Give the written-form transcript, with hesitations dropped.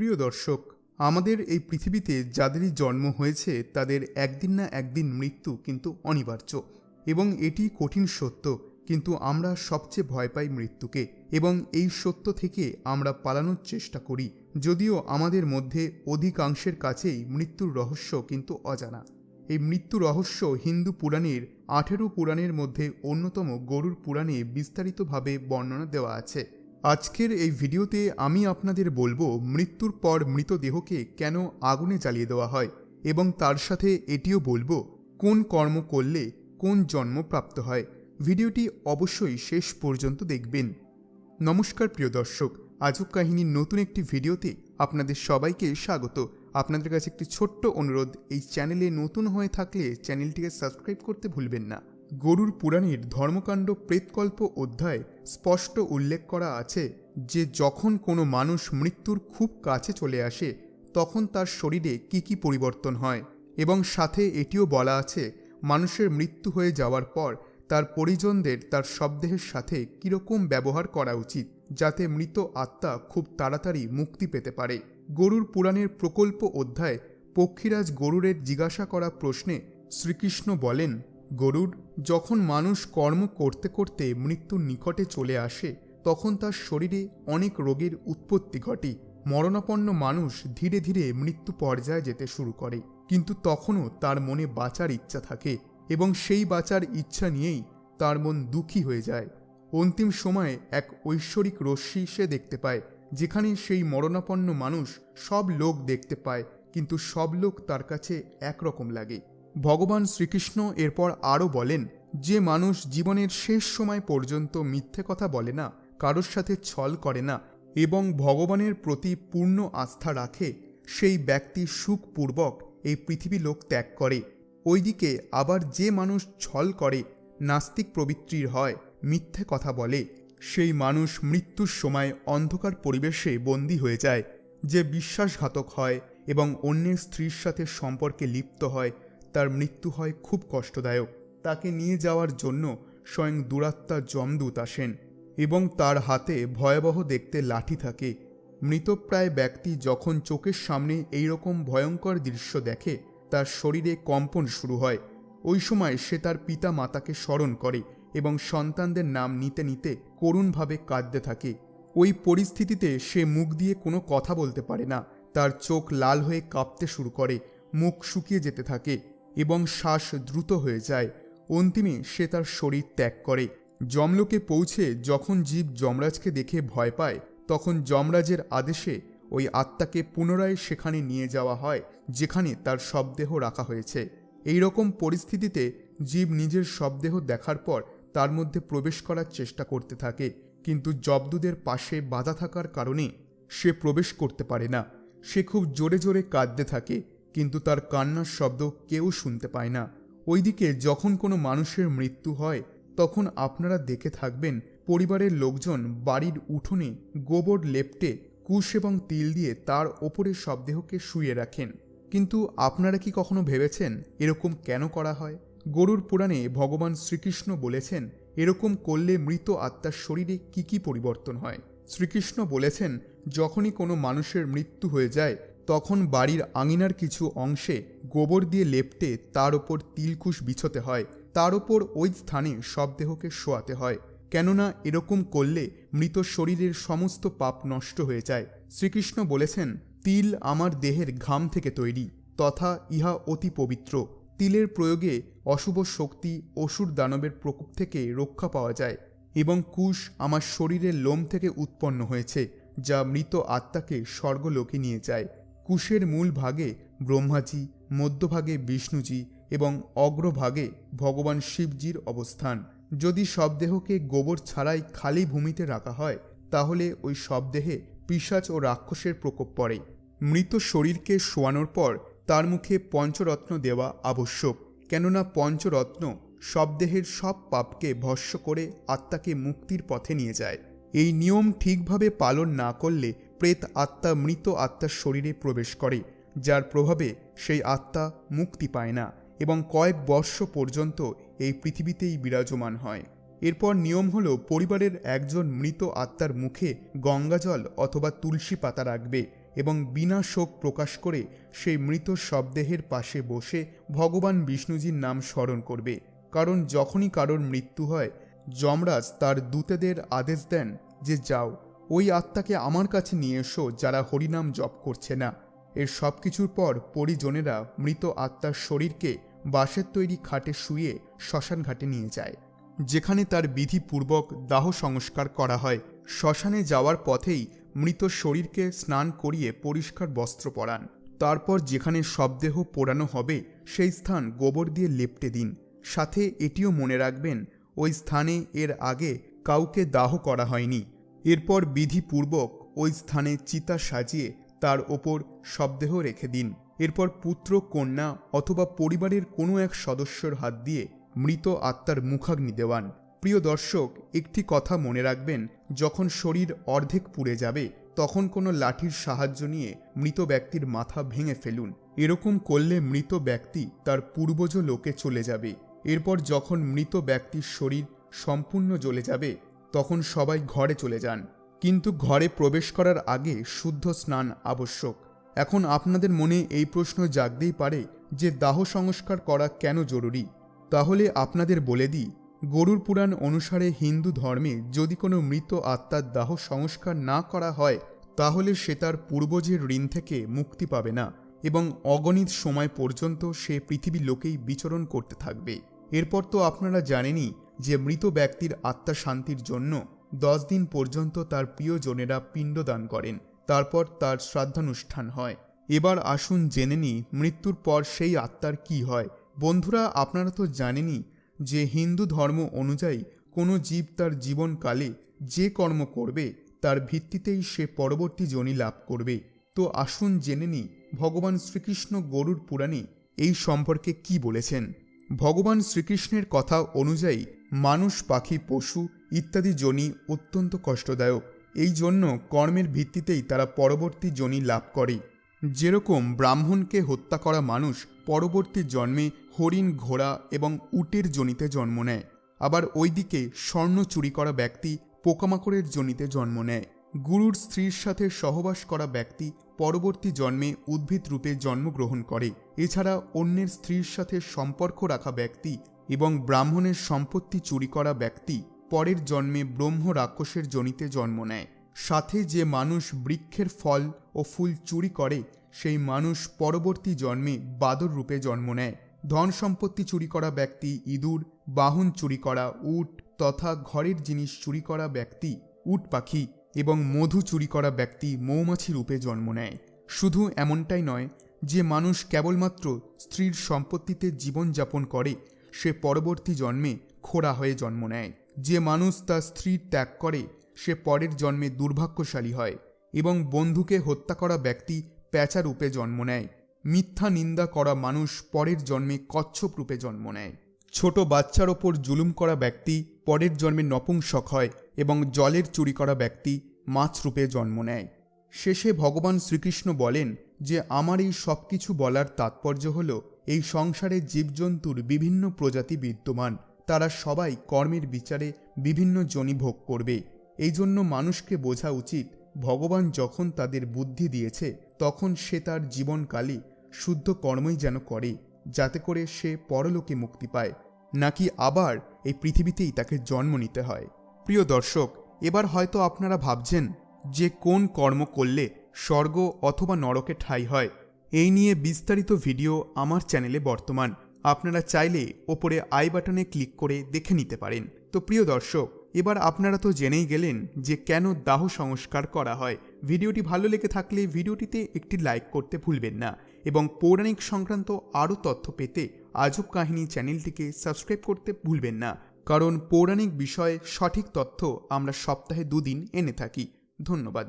প্রিয় দর্শক, আমাদের এই পৃথিবীতে যাদেরই জন্ম হয়েছে তাদের একদিন না একদিন মৃত্যু কিন্তু অনিবার্য এবং এটি কঠিন সত্য। কিন্তু আমরা সবচেয়ে ভয় পাই মৃত্যুকে এবং এই সত্য থেকে আমরা পালানোর চেষ্টা করি, যদিও আমাদের মধ্যে অধিকাংশের কাছেই মৃত্যুর রহস্য কিন্তু অজানা। এই মৃত্যু রহস্য হিন্দু পুরাণের 18 পুরাণের মধ্যে অন্যতম গরুড় পুরাণে বিস্তারিতভাবে বর্ণনা দেওয়া আছে। আজকের এই ভিডিওতে আমি আপনাদের বলবো মৃত্যুর পর মৃতদেহকে কেন আগুনে জ্বালিয়ে দেওয়া হয় এবং তার সাথে এটিও বলবো কোন কর্ম করলে কোন জন্ম প্রাপ্ত হয়। ভিডিওটি অবশ্যই শেষ পর্যন্ত দেখবেন। নমস্কার প্রিয় দর্শক, আজব কাহিনীর নতুন একটি ভিডিওতে আপনাদের সবাইকে স্বাগত। আপনাদের কাছে একটি ছোট্ট অনুরোধ, এই চ্যানেলে নতুন হয়ে থাকলে চ্যানেলটিকে সাবস্ক্রাইব করতে ভুলবেন না। গরুড় পুরাণের ধর্মকাণ্ড প্রেতকল্প অধ্যায়ে স্পষ্ট উল্লেখ করা আছে যে যখন কোনো মানুষ মৃত্যুর খুব কাছে চলে আসে তখন তার শরীরে কি পরিবর্তন হয়, এবং সাথে এটিও বলা আছে মানুষের মৃত্যু হয়ে যাওয়ার পর তার পরিজনদের তার শবদেহের সাথে কীরকম ব্যবহার করা উচিত যাতে মৃত আত্মা খুব তাড়াতাড়ি মুক্তি পেতে পারে। গরুড় পুরাণের প্রকল্প অধ্যায় পক্ষীরাজ গরুড়ের জিজ্ঞাসা করা প্রশ্নে শ্রীকৃষ্ণ বলেন, গরুড়, যখন মানুষ কর্ম করতে করতে মৃত্যুর নিকটে চলে আসে তখন তার শরীরে অনেক রোগের উৎপত্তি ঘটে। মরণাপন্ন মানুষ ধীরে ধীরে মৃত্যু পর্যায়ে যেতে শুরু করে, কিন্তু তখনও তার মনে বাঁচার ইচ্ছা থাকে এবং সেই বাঁচার ইচ্ছা নিয়েই তার মন দুঃখী হয়ে যায়। অন্তিম সময়ে এক ঐশ্বরিক রশ্মি সে দেখতে পায়, যেখানে সেই মরণাপন্ন মানুষ সব লোক দেখতে পায়, কিন্তু সব লোক তার কাছে একরকম লাগে। ভগবান শ্রীকৃষ্ণ এরপর আরও বলেন, যে মানুষ জীবনের শেষ সময় পর্যন্ত মিথ্যে কথা বলে না, কারোর সাথে ছল করে না এবং ভগবানের প্রতি পূর্ণ আস্থা রাখে, সেই ব্যক্তি সুখপূর্বক এই পৃথিবী লোক ত্যাগ করে। ওইদিকে আবার যে মানুষ ছল করে, নাস্তিক প্রবৃত্তির হয়, মিথ্যে কথা বলে, সেই মানুষ মৃত্যুর সময় অন্ধকার পরিবেশে বন্দী হয়ে যায়। যে বিশ্বাসঘাতক হয় এবং অন্যের স্ত্রীর সাথে সম্পর্কে লিপ্ত হয়, তার মৃত্যু হয় খুব কষ্টদায়ক। তাকে নিয়ে যাওয়ার জন্য স্বয়ং দুরাত্মা যমদূত আসেন এবং তার হাতে ভয়াবহ দেখতে লাঠি থাকে। মৃতপ্রায় ব্যক্তি যখন চোখের সামনে এইরকম ভয়ঙ্কর দৃশ্য দেখে তার শরীরে কম্পন শুরু হয়। ওই সময় সে তার পিতা মাতাকে স্মরণ করে এবং সন্তানদের নাম নিতে নিতে করুণভাবে কাঁদতে থাকে। ওই পরিস্থিতিতে সে মুখ দিয়ে কোনো কথা বলতে পারে না, তার চোখ লাল হয়ে কাঁপতে শুরু করে, মুখ শুকিয়ে যেতে থাকে এবং শ্বাস দ্রুত হয়ে যায়। অন্তিমে সে তার শরীর ত্যাগ করে। যমলোকে পৌঁছে যখন জীব যমরাজকে দেখে ভয় পায়, তখন যমরাজের আদেশে ওই আত্মাকে পুনরায় সেখানে নিয়ে যাওয়া হয় যেখানে তার শবদেহ রাখা হয়েছে। এই রকম পরিস্থিতিতে জীব নিজের শবদেহ দেখার পর তার মধ্যে প্রবেশ করার চেষ্টা করতে থাকে, কিন্তু যমদূতের পাশে বাধা থাকার কারণে সে প্রবেশ করতে পারে না। সে খুব জোরে জোরে কাঁদতে থাকে, কিন্তু তার কান্নার শব্দ কেউ শুনতে পায় না। ওইদিকে যখন কোনো মানুষের মৃত্যু হয় তখন আপনারা দেখে থাকবেন পরিবারের লোকজন বাড়ির উঠোনে গোবর লেপটে কুশ এবং তিল দিয়ে তার ওপরে শবদেহকে শুইয়ে রাখেন। কিন্তু আপনারা কি কখনো ভেবেছেন এরকম কেন করা হয়? গরুড় পুরাণে ভগবান শ্রীকৃষ্ণ বলেছেন এরকম করলে মৃত আত্মার শরীরে কি পরিবর্তন হয়। শ্রীকৃষ্ণ বলেছেন, যখনই কোনো মানুষের মৃত্যু হয়ে যায় তখন বাড়ির আঙিনার কিছু অংশে গোবর দিয়ে লেপটে তার ওপর তিলকুশ বিছোতে হয়, তার ওপর ওই স্থানে শবদেহকে শোয়াতে হয়, কেননা এরকম করলে মৃত শরীরের সমস্ত পাপ নষ্ট হয়ে যায়। শ্রীকৃষ্ণ বলেছেন, তিল আমার দেহের ঘাম থেকে তৈরি, তথা ইহা অতি পবিত্র। তিলের প্রয়োগে অশুভ শক্তি অসুর দানবের প্রকোপ থেকে রক্ষা পাওয়া যায় এবং কুশ আমার শরীরের লোম থেকে উৎপন্ন হয়েছে, যা মৃত আত্মাকে স্বর্গলোকে নিয়ে যায়। কুশের মূল ভাগে ব্রহ্মাজি, মধ্যভাগে বিষ্ণুজি এবং অগ্রভাগে ভগবান শিবজির অবস্থান। যদি শবদেহকে গোবর ছাড়াই খালি ভূমিতে রাখা হয় তাহলে ওই শবদেহে পিশাচ ও রাক্ষসের প্রকোপ পড়ে। মৃত শরীরকে শোয়ানোর পর তার মুখে পঞ্চরত্ন দেওয়া আবশ্যক, কেননা পঞ্চরত্ন শবদেহের সব পাপকে ভস্ম করে আত্মাকে মুক্তির পথে নিয়ে যায়। এই নিয়ম ঠিকভাবে পালন না করলে প্রেত আত্মা মৃত আত্মার শরীরে প্রবেশ করে, যার প্রভাবে সেই আত্মা মুক্তি পায় না এবং কয়েক বর্ষ পর্যন্ত এই পৃথিবীতেই বিরাজমান হয়। এরপর নিয়ম হলো পরিবারের একজন মৃত আত্মার মুখে গঙ্গাজল অথবা তুলসী পাতা রাখবে এবং বিনা শোক প্রকাশ করে সেই মৃত শবদেহের পাশে বসে ভগবান বিষ্ণুজির নাম স্মরণ করবে। কারণ যখনই কারোর মৃত্যু হয়, যমরাজ তার দূতেদের আদেশ দেন যে যাও, ওই আত্মাকে আমার কাছে নিয়ে এসো যারা হরিনাম জপ করছে না। এর সব কিছুর পর পরিজনেরা মৃত আত্মার শরীরকে বাঁশের তৈরি খাটে শুয়ে শ্মশান ঘাটে নিয়ে যায়, যেখানে তার বিধিপূর্বক দাহ সংস্কার করা হয়। শ্মশানে যাওয়ার পথেই মৃত শরীরকে স্নান করিয়ে পরিষ্কার বস্ত্র পরান। তারপর যেখানে শবদেহ পোড়ানো হবে সেই স্থান গোবর দিয়ে লেপটে দিন। সাথে এটিও মনে রাখবেন, ওই স্থানে এর আগে কাউকে দাহ করা হয়নি। এরপর বিধিপূর্বক ওই স্থানে চিতা সাজিয়ে তার ওপর শবদেহ রেখে দিন। এরপর পুত্র, কন্যা অথবা পরিবারের কোনো এক সদস্যর হাত দিয়ে মৃত আত্মার মুখাগ্নি দেওয়ান। প্রিয় দর্শক, একটি কথা মনে রাখবেন, যখন শরীর অর্ধেক পুড়ে যাবে তখন কোনো লাঠির সাহায্য নিয়ে মৃত ব্যক্তির মাথা ভেঙে ফেলুন। এরকম করলে মৃত ব্যক্তি তার পূর্বজ লোকে চলে যাবে। এরপর যখন মৃত ব্যক্তির শরীর সম্পূর্ণ জ্বলে যাবে তখন সবাই ঘরে চলে যান, কিন্তু ঘরে প্রবেশ করার আগে শুদ্ধ স্নান আবশ্যক। এখন আপনাদের মনে এই প্রশ্ন জাগতেই পারে যে দাহ সংস্কার করা কেন জরুরি। তাহলে আপনাদের বলে দিই, গরুড় পুরাণ অনুসারে হিন্দু ধর্মে যদি কোনো মৃত আত্মার দাহ সংস্কার না করা হয় তাহলে সে তার পূর্বজের ঋণ থেকে মুক্তি পাবে না এবং অগণিত সময় পর্যন্ত সে পৃথিবীর লোকেই বিচরণ করতে থাকবে। এরপর তো আপনারা জানেনই যে মৃত ব্যক্তির আত্মা শান্তির জন্য 10 দিন পর্যন্ত তার প্রিয়জনেরা পিণ্ডদান করেন, তারপর তার শ্রাদ্ধানুষ্ঠান হয়। এবার আসুন জেনে নিই মৃত্যুর পর সেই আত্মার কি হয়। বন্ধুরা, আপনারা তো জানেনই যে হিন্দু ধর্ম অনুযায়ী কোনো জীব তার জীবনকালে যে কর্ম করবে তার ভিত্তিতেই সে পরবর্তী যোনি লাভ করবে। তো আসুন জেনে নিই ভগবান শ্রীকৃষ্ণ গরুড় পুরাণে এই সম্পর্কে কি বলেছেন। ভগবান শ্রীকৃষ্ণের কথা অনুযায়ী মানুষ, পাখি, পশু ইত্যাদি যোনি অত্যন্ত কষ্টদায়ক। এই জন্য কর্মের ভিত্তিতেই তারা পরবর্তী যোনি লাভ করে। যেরকম ব্রাহ্মণকে হত্যা করা মানুষ পরবর্তী জন্মে হরিণ, ঘোড়া এবং উটের যোনিতে জন্ম নেয়। আবার ওইদিকে স্বর্ণ চুরি করা ব্যক্তি পোকামাকড়ের যোনিতে জন্ম নেয়। গুরুর স্ত্রীর সাথে সহবাস করা ব্যক্তি পরবর্তী জন্মে উদ্ভিদ রূপে জন্মগ্রহণ করে। এছাড়া অন্যের স্ত্রীর সাথে সম্পর্ক রাখা ব্যক্তি এবং ব্রাহ্মণের সম্পত্তি চুরি করা ব্যক্তি পরের জন্মে ব্রহ্ম রাক্ষসের যোনিতে জন্ম নেয়। সাথে যে মানুষ বৃক্ষের ফল ও ফুল চুরি করে সেই মানুষ পরবর্তী জন্মে বাদর রূপে জন্ম নেয়। ধন সম্পত্তি চুরি করা ব্যক্তি ইঁদুর, বাহন চুরি করা উট তথা ঘরের জিনিস চুরি করা ব্যক্তি উট পাখি এবং মধু চুরি করা ব্যক্তি মৌমাছি রূপে জন্ম নেয়। শুধু এমনটাই নয়, যে মানুষ কেবলমাত্র স্ত্রীর সম্পত্তিতে জীবনযাপন করে সে পরবর্তী জন্মে খোড়া হয়ে জন্ম নেয়। যে মানুষ তার স্ত্রীর ত্যাগ করে সে পরের জন্মে দুর্ভাগ্যশালী হয় এবং বন্ধুকে হত্যা করা ব্যক্তি প্যাঁচা রূপে জন্ম নেয়। মিথ্যা নিন্দা করা মানুষ পরের জন্মে কচ্ছপ রূপে জন্ম নেয়। ছোট বাচ্চার ওপর জুলুম করা ব্যক্তি পরের জন্মে নপুংসক হয় এবং জলের চুরি করা ব্যক্তি মাছ রূপে জন্ম নেয়। শেষে ভগবান শ্রীকৃষ্ণ বলেন যে আমার এই সব কিছু বলার তাৎপর্য হল, এই সংসারে জীবজন্তুর বিভিন্ন প্রজাতি বিদ্যমান, তারা সবাই কর্মের বিচারে বিভিন্ন যোনি ভোগ করবে। এই জন্য মানুষকে বোঝা উচিত, ভগবান যখন তাদের বুদ্ধি দিয়েছে তখন সে তার জীবনকালে শুদ্ধ কর্মই যেন করে, যাতে করে সে পরলোকে মুক্তি পায়, নাকি আবার এই পৃথিবীতেই তাকে জন্ম নিতে হয়। প্রিয় দর্শক, এবার হয়তো আপনারা ভাবছেন যে কোন কর্ম করলে স্বর্গ অথবা নরকে ঠাঁই হয়। এই নিয়ে বিস্তারিত ভিডিও আমার চ্যানেলে বর্তমান, আপনারা চাইলে ওপরে আই বাটনে ক্লিক করে দেখে নিতে পারেন। তো প্রিয় দর্শক, এবার আপনারা তো জেনেই গেলেন যে কেন দাহ সংস্কার করা হয়। ভিডিওটি ভালো লেগে থাকলে ভিডিওটিতে একটি লাইক করতে ভুলবেন না এবং পৌরাণিক সংক্রান্ত আরও তথ্য পেতে আজব কাহিনী চ্যানেলটিকে সাবস্ক্রাইব করতে ভুলবেন না, কারণ পৌরাণিক বিষয়ে সঠিক তথ্য আমরা সপ্তাহে 2 দিন এনে থাকি। ধন্যবাদ।